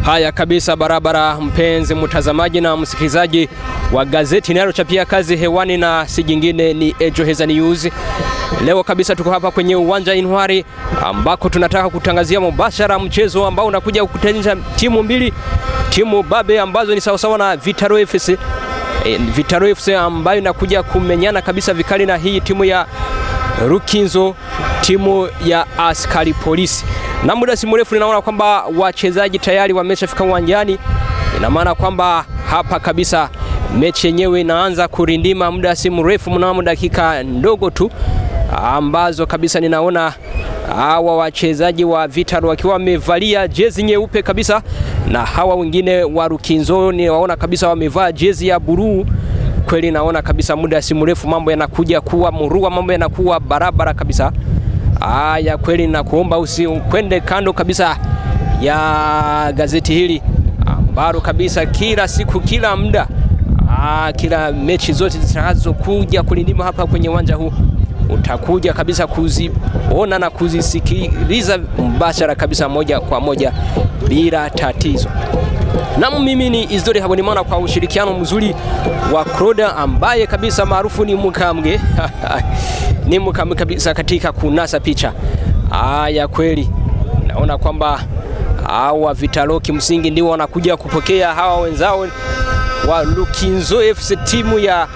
Haya kabisa, barabara mpenzi mtazamaji na msikilizaji wa gazeti linalochapia kazi hewani na si jingine ni EjohezaNews. Leo kabisa tuko hapa kwenye uwanja Intwari ambako tunataka kutangazia mubashara mchezo ambao unakuja kukutanisha timu mbili, timu babe ambazo ni sawasawa na Vitaro FC. Vitaro FC ambayo inakuja kumenyana kabisa vikali na hii timu ya Rukinzo, timu ya askari polisi. Na muda si mrefu ninaona kwamba wachezaji tayari wameshafika uwanjani. Ina maana kwamba hapa kabisa mechi yenyewe inaanza kurindima muda si mrefu, mnamo dakika ndogo tu ambazo kabisa ninaona hawa wachezaji wa Vitaro wakiwa wamevalia jezi nyeupe kabisa, na hawa wengine wa Rukinzo ni waona kabisa wamevaa jezi ya buluu. Kweli naona kabisa muda si mrefu mambo yanakuja kuwa murua, mambo yanakuwa barabara kabisa. Haya kweli nakuomba usikwende kando kabisa ya gazeti hili ambalo kabisa kila siku kila muda kila mechi zote zitakazokuja kulindima hapa kwenye uwanja huu utakuja kabisa kuziona na kuzisikiliza mbashara kabisa moja kwa moja bila tatizo. Na mimi ni Isidore Habonimana kwa ushirikiano mzuri wa Kroda ambaye kabisa maarufu ni mukambwe ni mukambwe kabisa katika kunasa picha. Haya kweli naona kwamba hawa Vitaro kimsingi ndio wanakuja kupokea hawa wenzao wa Rukinzo FC, timu ya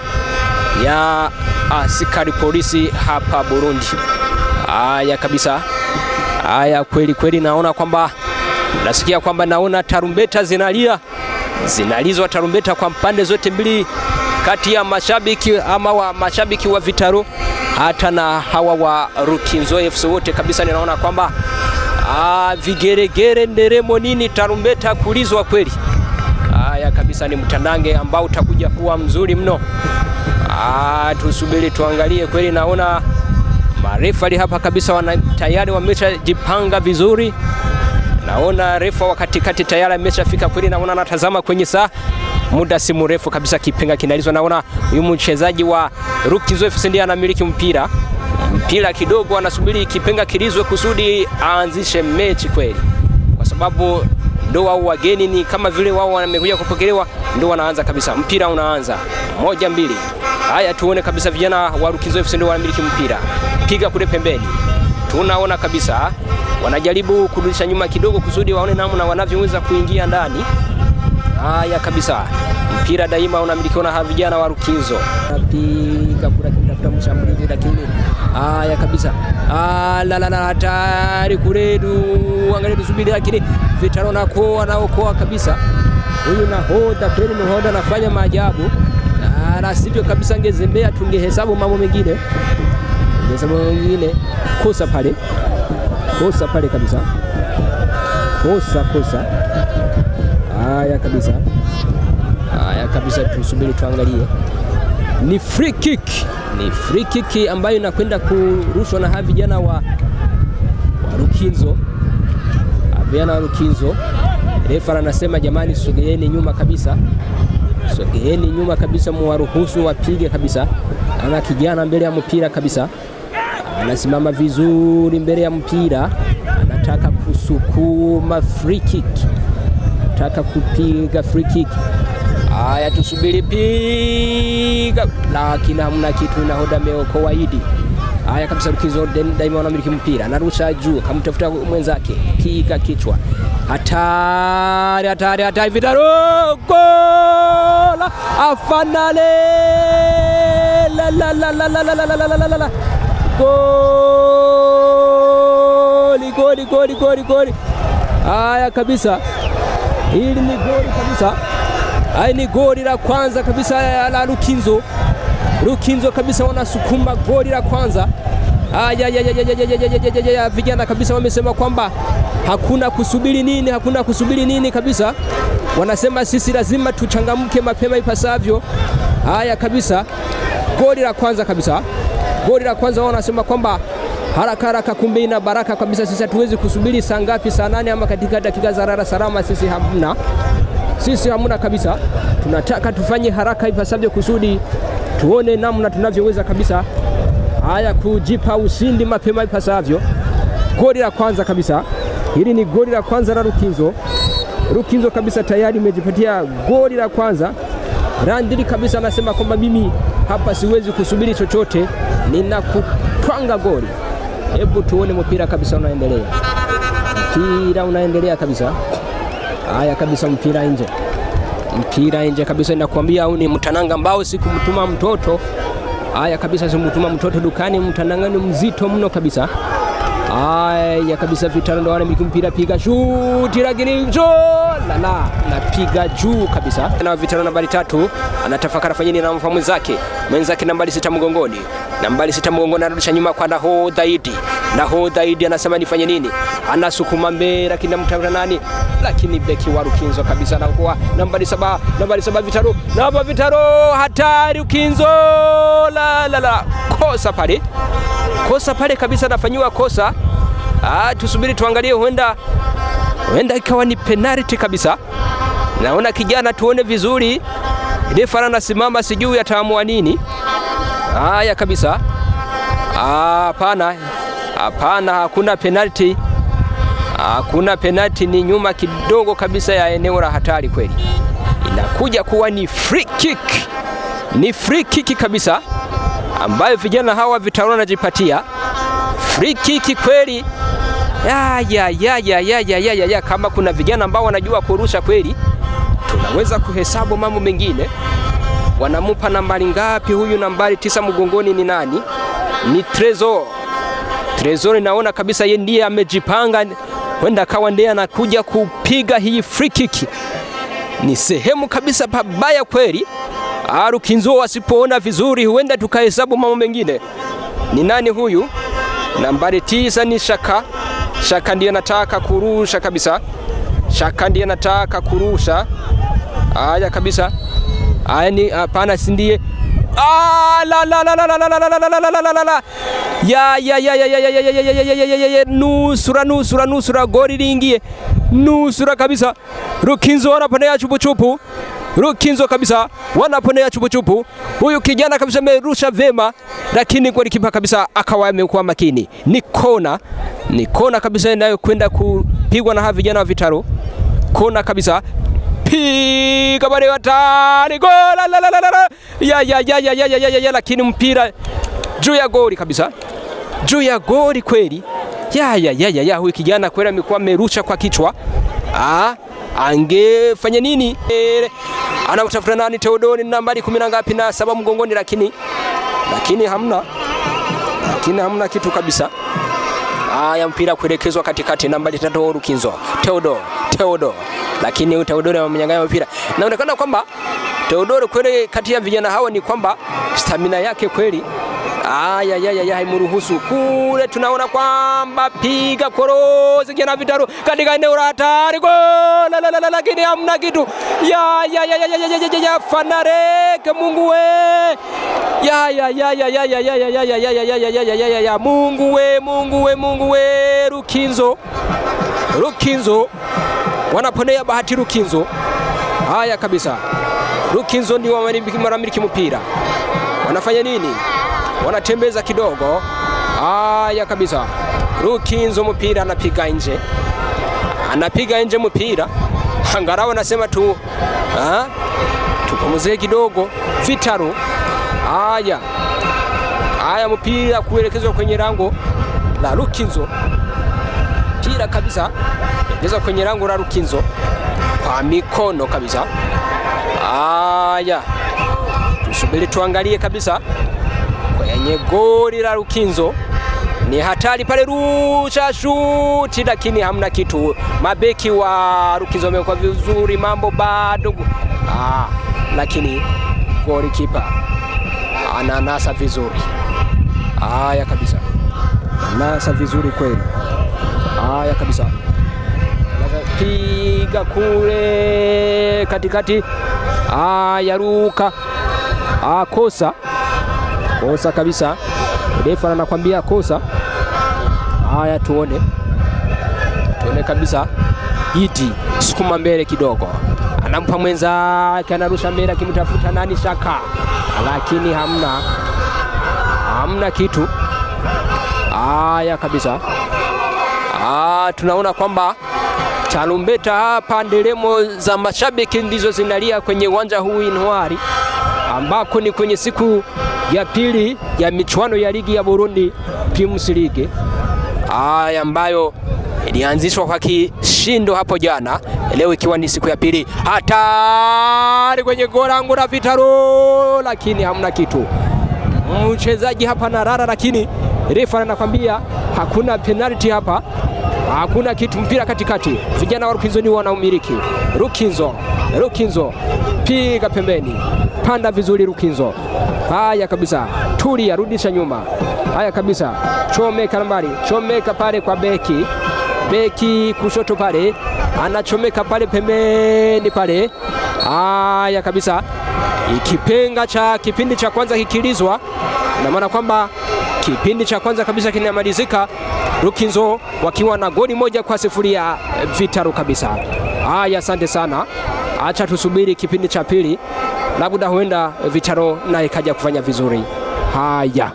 askari polisi hapa Burundi. Haya kabisa. Haya kweli naona kwamba nasikia kwamba naona tarumbeta zinalizwa tarumbeta kwa pande zote mbili, kati ya mashabiki ama wa mashabiki wa Vitaro hata na hawa wa Rukinzo FC wote kabisa. Ninaona kwamba vigeregere nderemo nini tarumbeta kulizwa kweli. Haya kabisa ni mtandange ambao utakuja kuwa mzuri mno. Tusubiri tuangalie kweli. Naona marefari hapa kabisa tayari wameshajipanga vizuri. Naona refa wa katikati tayari ameshafika kweli. Naona anatazama kwenye saa, muda si mrefu kabisa kipenga kinalizwa. Naona huyu mchezaji wa Rukinzo FC ndiye anamiliki mpira kidogo, anasubiri kipenga kilizwe kusudi aanzishe mechi kweli, kwa sababu ndo wao wageni ni kama vile wao wamekuja kupokelewa, ndo wanaanza kabisa. Mpira unaanza 1-2. Haya tuone kabisa vijana wa Rukinzo FC ndio wanamiliki mpira, piga kule pembeni. Tunaona kabisa wanajaribu kurudisha nyuma kidogo kusudi waone namna wanavyoweza kuingia ndani. Haya kabisa mpira daima unamilikiwa na vijana wa Rukinzo. Piga kule kutafuta mshambulizi, lakini haya kabisa la hatari kule, angalia tusubiri, lakini Vitaro anaokoa kabisa. Huyu nahodha kweli, nahodha anafanya maajabu. Na sivyo kabisa ngezembea tungehesabu mambo mengine. Kosa pale kabisa. Kosa. Haya kabisa tusubiri tuangalie. Ni free kick ambayo inakwenda kurushwa na vijana wa Rukinzo. Vijana wa Rukinzo. Refa anasema jamani, sogeeni nyuma kabisa, muwaruhusu wapige kabisa. Ana kijana mbele ya mpira kabisa, anasimama vizuri mbele ya mpira, anataka kusukuma free kick, anataka kupiga free kick. Haya tusubiri, piga, lakini hamna kitu, nahodha ameokoa idi. Haya kabisa Rukinzo daima wanamiliki mpira, anarusha juu kamtafuta mwenzake, piga kichwa. Hatari Vitaro, gola afanale la goli. Haya kabisa, hili ni goli kabisa. Haya ni goli la kwanza kabisa la Rukinzo kabisa, wanasukuma goli la kwanza. Vijana kabisa wamesema kwamba hakuna kusubiri nini kabisa. Wanasema sisi lazima tuchangamke mapema ipasavyo. Haya kabisa goli la kwanza kabisa. Goli la kwanza wanasema kwamba haraka kumbe ina baraka kabisa. Sisi hatuwezi kusubiri saa ngapi, saa 8 ama katika dakika za rara salama. Sisi hamna kabisa. Tunataka tufanye haraka ipasavyo kusudi tuone namna tunavyoweza kabisa haya kujipa ushindi mapema ipasavyo. Goli la kwanza kabisa. Hili ni goli la kwanza la Rukinzo. Rukinzo kabisa tayari imejipatia goli la kwanza. Randili kabisa anasema kwamba mimi hapa siwezi kusubiri chochote, ninakutwanga goli. Hebu tuone mpira kabisa unaendelea. Mpira unaendelea kabisa. Haya kabisa, mpira nje. Mpira nje kabisa, inakwambia au ni mtananga ambao sikumtuma mtoto. Haya kabisa, simtuma mtoto dukani, mtananga ni mzito mno kabisa. Haya kabisa, Vitaro ndo anamiliki mpira, piga shuti lakini la napiga juu kabisa. Na Vitaro nambari 3 anatafakara fanya nini na mfahamu zake. Mwenzake nambari 6 mgongoni. Nambari 6 mgongoni anarudisha nyuma kwa nahodha Idi. Nahodha Idi anasema nifanye nini? Anasukuma mbele lakini mtafuta nani? Lakini beki wa Rukinzo kabisa anakuwa nambari 7 Vitaro. Namba Vitaro hatari Rukinzo. La. Kosa pale kabisa, anafanywa kosa. Tusubiri tuangalie, huenda ikawa ni penalty kabisa. Naona kijana, tuone vizuri. Refa anasimama, sijui ataamua nini. Haya kabisa. Hapana, hakuna penalty. Hakuna penalty, ni nyuma kidogo kabisa ya eneo la hatari kweli. Inakuja kuwa ni free kick. Ni free kick kabisa ambayo vijana hawa Vitaro wanajipatia. Free kick kweli. Ya. Kama kuna vijana ambao wanajua kurusha kweli, tunaweza kuhesabu mambo mengine. Wanamupa nambari ngapi huyu? Nambari 9 mgongoni ni nani? Ni Trezor. Naona kabisa yeye ndiye amejipanga, kwenda kawa ndiye anakuja kupiga hii free kick. Ni sehemu kabisa pabaya kweli. Rukinzo wasipoona vizuri, huenda tukahesabu mambo mengine. Ni nani huyu? Nambari 9 ni Shaka ndiye anataka kurusha kabisa. Haya kabisa. Haya ni hapana, si ndiye. La. Ya. Nusura goli liingie. Nusura kabisa. Rukinzo wanaponea chupu. Rukinzo kabisa wanaponea chupu. Huyu kijana kabisa amerusha vema, lakini golikipa kabisa akawa amekuwa makini. Ni kona kabisa inayokwenda kupigwa na hawa vijana wa Vitaro. Kona kabisa. Piga bale hatari, gola ya, lakini mpira juu ya goli kabisa. Juu ya goli kweli. Ya, huyu kijana kweli amekuwa amerusha kwa kichwa. Angefanya nini? Anamtafuta nani? Teodori nambari 10 ngapi na 7 mgongoni, lakini hamna kitu kabisa. Haya, mpira kuelekezwa katikati, nambari 3 Rukinzo. Teodoro. Lakini Teodoro amemnyang'anya mpira. Inaonekana kwamba Teodoro kweli kati ya vijana hawa ni kwamba stamina yake kweli haimuruhusu. Kule tunaona kwamba piga korozi kijana Vitaro katika eneo la hatari, gola lakini hamna kitu. Ya Fanareke, Mungu we. Ya Mungu we. Rukinzo wanaponea bahati. Rukinzo. Haya kabisa. Rukinzo ndio wanamiliki mpira. Wanafanya nini? Wanatembeza kidogo. Haya kabisa. Rukinzo mpira anapiga nje mpira. Angalau anasema tupumzike kidogo Vitaro. Haya mpira kuelekezwa kwenye lango la Rukinzo. Mpira kabisa kuelekezwa kwenye lango la Rukinzo kwa mikono kabisa. Tusubiri tuangalie kabisa kwenye goli la Rukinzo. Ni hatari pale, rusha shuti lakini hamna kitu. Mabeki wa Rukinzo wamekuwa vizuri, mambo bado. Lakini golikipa ananasa vizuri. Haya kabisa. Ananasa vizuri kweli. Haya kabisa. Piga kule katikati. Ruka. Kosa kabisa. Refa anakuambia kosa. Haya, tuone kabisa. Idi sukuma mbele kidogo, anampa mwenzake, anarusha mbele akimtafuta nani? Shaka, lakini hamna kitu. Haya kabisa. Tunaona kwamba tarumbeta hapa, nderemo za mashabiki ndizo zinalia kwenye uwanja huu Intwari, ambako ni kwenye siku ya pili ya michuano ya ligi ya Burundi Primus League, ambayo ilianzishwa kwa kishindo hapo jana, leo ikiwa ni siku ya pili. Hatari kwenye golangu la Vitaro, lakini hamna kitu. Mchezaji hapa na rara, lakini refa anakuambia hakuna penalty hapa, hakuna kitu. Mpira katikati, vijana wa Rukinzo ni wanaumiliki. Rukinzo piga pembeni, panda vizuri Rukinzo. Haya kabisa, tulia, rudisha nyuma. Haya kabisa, chomeka nambari, chomeka pale kwa beki kushoto pale, anachomeka pale pembeni pale. Haya kabisa, ikipenga cha kipindi cha kwanza kikilizwa, na maana kwamba kipindi cha kwanza kabisa kinamalizika, Rukinzo wakiwa na goli 1-0 ya Vitaro kabisa. Haya, asante sana, acha tusubiri kipindi cha pili, labda huenda Vitaro naye kaja kufanya vizuri. Haya,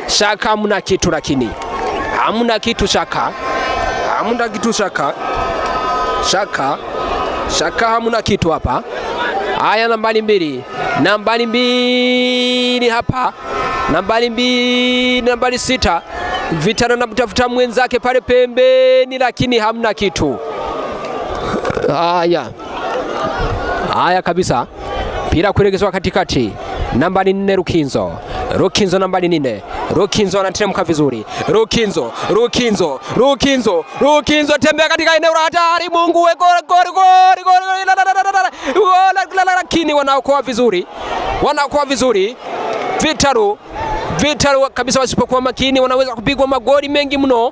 Shaka hamuna kitu, lakini hamuna kitu Shaka hamuna kitu hapa. Haya, nambari mbili hapa, nambari 6 Vitaro anamtafuta mwenzake pale pembeni, lakini hamna kitu. Haya kabisa, mpira kuelekezwa katikati, nambari 4 Rukinzo nambari 4. Rukinzo anateremka vizuri. Rukinzo tembea katika eneo la hatari. Mungu we, goli. Lakini wanaokoa vizuri. Vitaro kabisa, wasipokuwa makini wanaweza kupigwa magoli mengi mno.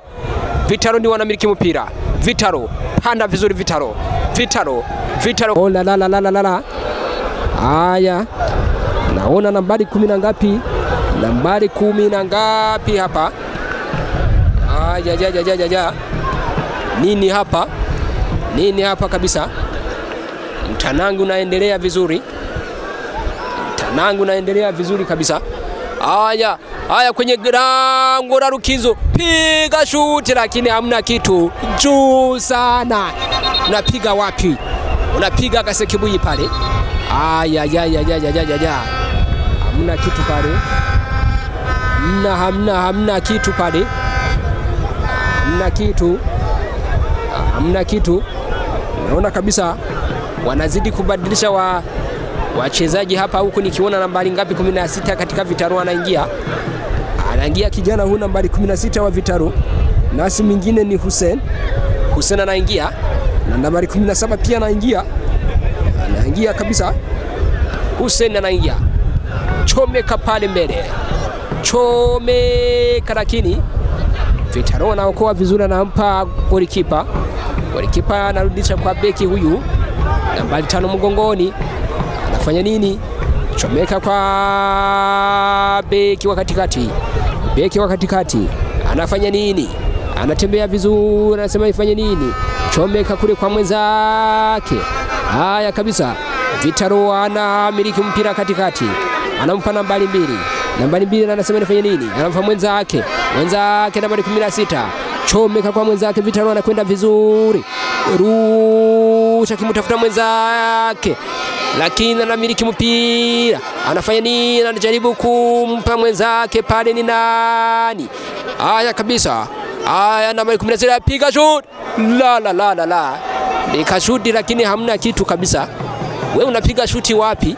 Vitaro ndio wanamiliki mpira. Vitaro panda vizuri, Vitaro. Oh la. Haya, naona nambari 10 na ngapi? Nambari 10 na ngapi hapa? Nini hapa kabisa? Mtanangu unaendelea vizuri kabisa. Haya kwenye lango la Rukinzo, piga shuti, lakini hamna kitu. Juu sana. Unapiga wapi? Unapiga kasekibuyi pale. Hamna kitu pale. Hamna kitu pale. Hamna kitu. Naona kabisa wanazidi kubadilisha wachezaji hapa, huku nikiona nambari ngapi 16 katika Vitaro anaingia kijana huyu nambari 16 wa Vitaro, nasi mwingine ni Hussein anaingia, na nambari 17 pia anaingia kabisa. Hussein anaingia, chomeka pale mbele, lakini Vitaro anaokoa vizuri, anampa golikipa anarudisha kwa beki huyu nambari 5 mgongoni. Anafanya nini? chomeka kwa beki wa katikati. Beki wa katikati anafanya nini? Anatembea vizuri, anasema ifanye nini? Chomeka kule kwa mwenzake. Haya kabisa, Vitaro anamiliki mpira katikati, anampa nambari 2. Nambari 2 anasema ifanye nini? Anampa mwenzake nambari 16. Chomeka kwa mwenzake, Vitaro anakwenda vizuri, rusha kimutafuta mwenzake, lakini anamiliki mpira. Anafanya nini? Anajaribu kumpa mwenzake pale, ni nani? Haya kabisa, haya nambari 16 apiga shoot. La. Nikashuti lakini hamna kitu kabisa. Wewe unapiga shuti wapi?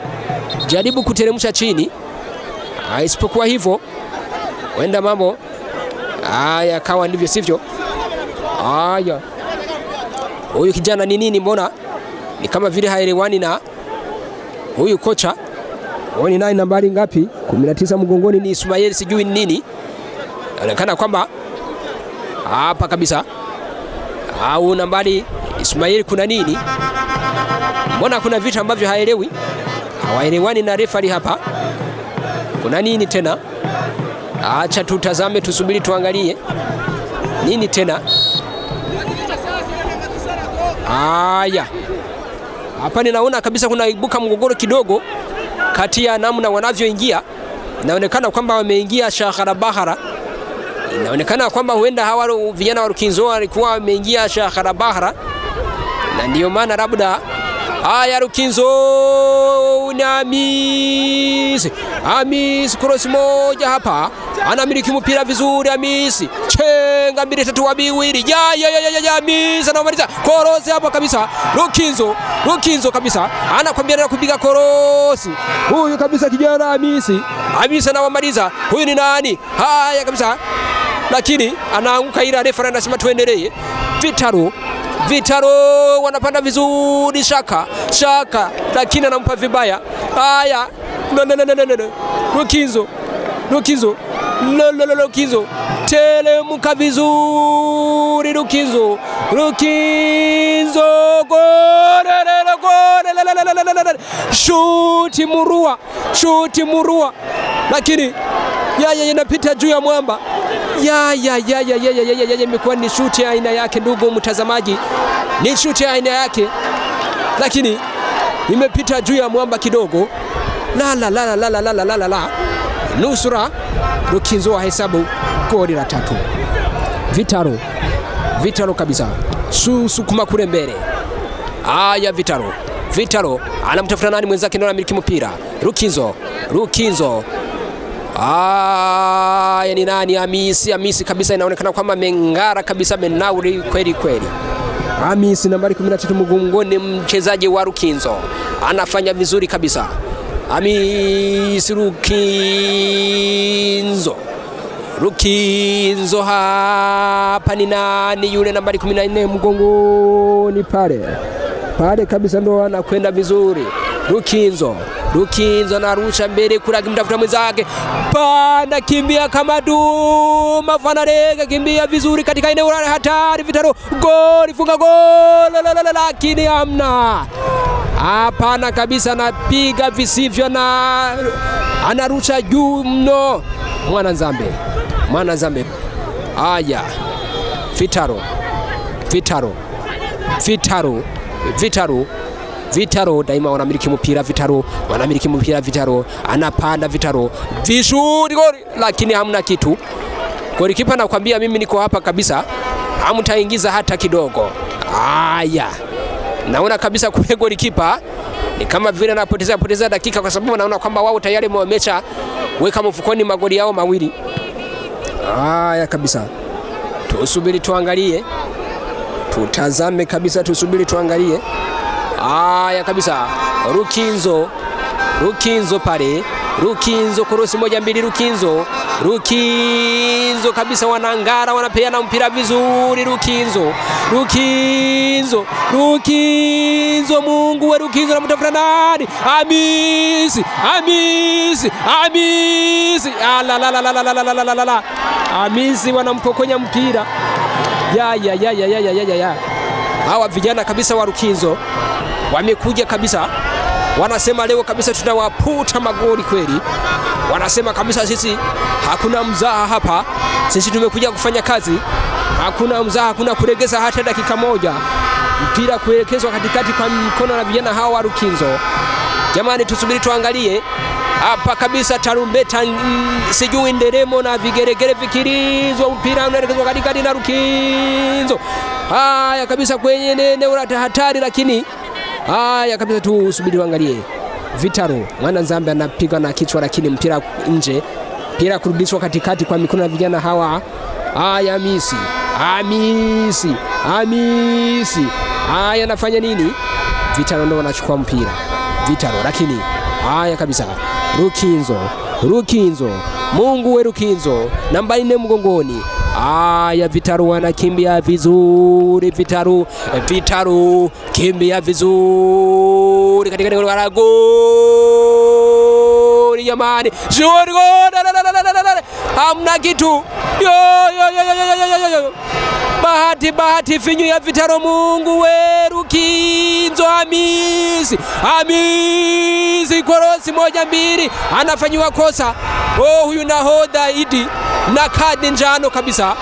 Jaribu kuteremsha chini. Isipokuwa hivyo wenda mambo haya kawa ndivyo sivyo. Haya, huyu kijana ni nini? Mbona ni kama vile haelewani na huyu kocha. Wani naye nambari ngapi? 19 mgongoni ni Ismail, sijui ni nini. Anaonekana kwamba hapa kabisa au nambari Ismail kuna nini? Mbona kuna vitu ambavyo haelewi, hawaelewani na refari hapa. Kuna nini tena? Acha tutazame, tusubiri tuangalie nini tena. Haya, hapa ninaona kabisa kuna ibuka mgogoro kidogo kati ya namna wanavyoingia. Inaonekana kwamba wameingia shahara bahara. Inaonekana kwamba huenda hawa vijana wa Rukinzo walikuwa wameingia shahara bahara, na ndio maana labda haya Rukinzo na Hamisi cross moja hapa, anamiliki mpira vizuri Hamisi, chenga 2-3 ya Hamisi anamaliza cross hapa kabisa. Rukinzo kabisa anakwambia na kupiga cross huyu kabisa, kijana Hamisi anawamaliza. Huyu ni nani? Haya kabisa, lakini anaanguka, ila refa anasema tuendelee. Vitaro wanapanda vizuri, shaka lakini anampa vibaya. Haya, Rukinzo telemuka vizuri, Rukinzo gole, shuti murua, lakini yaya inapita juu ya mwamba. Imekuwa ni shuti ya aina yake, ndugu mtazamaji, ni shuti ya aina yake, lakini imepita juu ya mwamba kidogo. La. Nusura Rukinzo wa hesabu goli la 3. Vitaro kabisa, sukuma kule mbele. Haya, Vitaro anamtafuta nani? Mwenzake ndio anamiliki mpira. Rukinzo haya, ni nani? Hamisi kabisa, inaonekana kwamba mengara kabisa, menauri kweli. Hamisi nambari 13 mgongoni, mchezaji wa Rukinzo, anafanya vizuri kabisa. Hamisi Rukinzo hapa ni nani? Yule nambari 14 mgongoni pale kabisa, ndo anakwenda vizuri. Rukinzo anarusha mbele kula, kimtafuta mwenzake, pana kimbia kama duma, fanarega kimbia vizuri katika eneo la hatari. Vitaro goli, funga goli, lakini hamna. Hapana kabisa, anapiga visivyo na anarusha juu mno. Mwana Nzambe. Haya, Vitaro daima wanamiliki mpira. Vitaro anapanda, vishuti goli, lakini hamna kitu. Golikipa anakuambia mimi niko hapa kabisa, hamtaingiza hata kidogo. Haya, naona kabisa kule golikipa ni kama vile anapoteza dakika, kwa sababu naona kwamba wao tayari wamesha weka mfukoni magoli yao mawili. Haya kabisa, tusubiri tuangalie, tutazame kabisa, tusubiri tuangalie. Haya kabisa, Rukinzo pale, korosi 1-2, Rukinzo kabisa, wanangara, wanapeana mpira vizuri. Rukinzo, Mungu wa Rukinzo, anamtafuta nani? Hamisi. Hamisi wanampokonya mpira. Hawa vijana kabisa wa Rukinzo wamekuja kabisa wanasema leo kabisa tunawaputa magoli kweli. Wanasema kabisa sisi hakuna mzaha hapa, sisi tumekuja kufanya kazi, hakuna mzaha, hakuna kuregeza hata dakika moja. Mpira kuelekezwa katikati kwa mkono na vijana hawa wa Rukinzo. Jamani, tusubiri tuangalie hapa kabisa, tarumbeta sijui nderemo na vigeregere vikirizwa, mpira unaelekezwa katikati na Rukinzo. Haya kabisa kwenye eneo la hatari, lakini haya kabisa tusubiri tuangalie. Vitaro mwana Nzambe anapiga na kichwa, lakini mpira nje. Mpira kurudishwa katikati kwa mikono ya vijana hawa. Haya Hamisi. Haya anafanya nini? Vitaro ndio wanachukua mpira. Vitaro, lakini haya kabisa Rukinzo. Mungu we Rukinzo. Namba 4 mgongoni. Haya Vitaro wanakimbia vizuri. Vitaro kimbia vizuri katika eneo la goli. Jamani, hamna kitu. Bahati finyu ya Vitaro. Mungu we Rukinzo. Hamisi korosi 1-2 anafanywa kosa. Huyu nahodha Idi na kadi njano kabisa,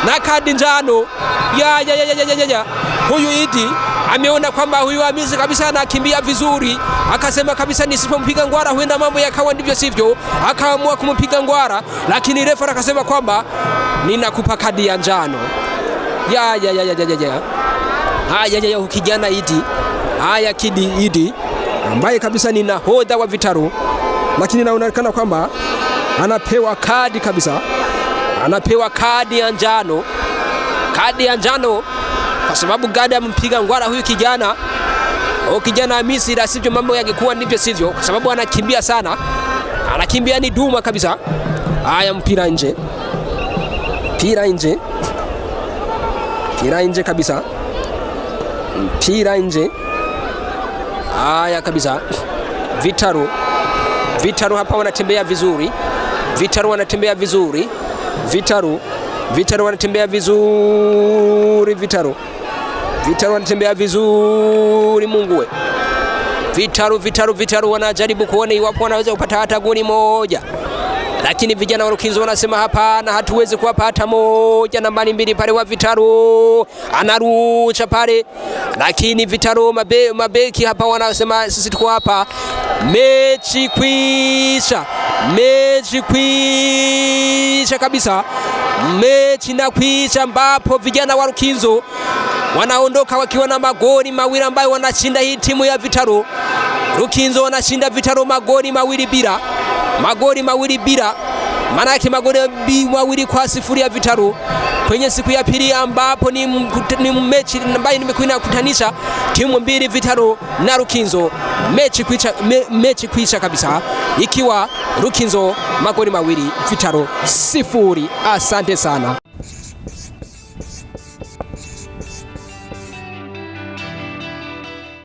na kadi njano ya. Huyu Idi ameona kwamba huyu Hamisi kabisa anakimbia vizuri, akasema kabisa nisipompiga ngwara huenda mambo yakawa ndivyo sivyo, akaamua kumpiga ngwara, lakini refa akasema kwamba ninakupa kadi ya njano. Haya kijana Idi. Haya kidi Idi ambaye kabisa ni nahodha wa Vitaro, lakini inaonekana kwamba anapewa kadi kabisa, anapewa kadi ya njano. Kadi ya njano kwa sababu gadi amempiga ngwara huyu kijana. Kijana Hamisi, la sivyo mambo yangekuwa ndivyo sivyo, kwa sababu anakimbia sana, anakimbia ni duma kabisa. Haya mpira nje kabisa, mpira nje. Haya kabisa Vitaro hapa wanatembea vizuri. Vitaro wanatembea vizuri. Mungu we. Vitaro wanajaribu kuona iwapo wanaweza kupata hata goli moja, lakini vijana wa Rukinzo wanasema hapana, hatuwezi kuwapa hata moja. Nambari 2 pale wa Vitaro anarucha pale, lakini Vitaro mabeki hapa wanasema sisi tuko hapa, mechi kwisha kabisa, mechi na kwisha, ambapo vijana wa Rukinzo wanaondoka wakiwa na magoli mawili ambayo wanashinda hii timu ya Vitaro. Rukinzo wanashinda Vitaro magoli mawili bila. Maana yake magoli 2-0 ya Vitaro kwenye siku ya pili, ambapo ni mechi ambayo nimekutanisha timu mbili, Vitaro na Rukinzo. Mechi kwisha kabisa, ikiwa Rukinzo magoli 2, Vitaro 0. Asante sana.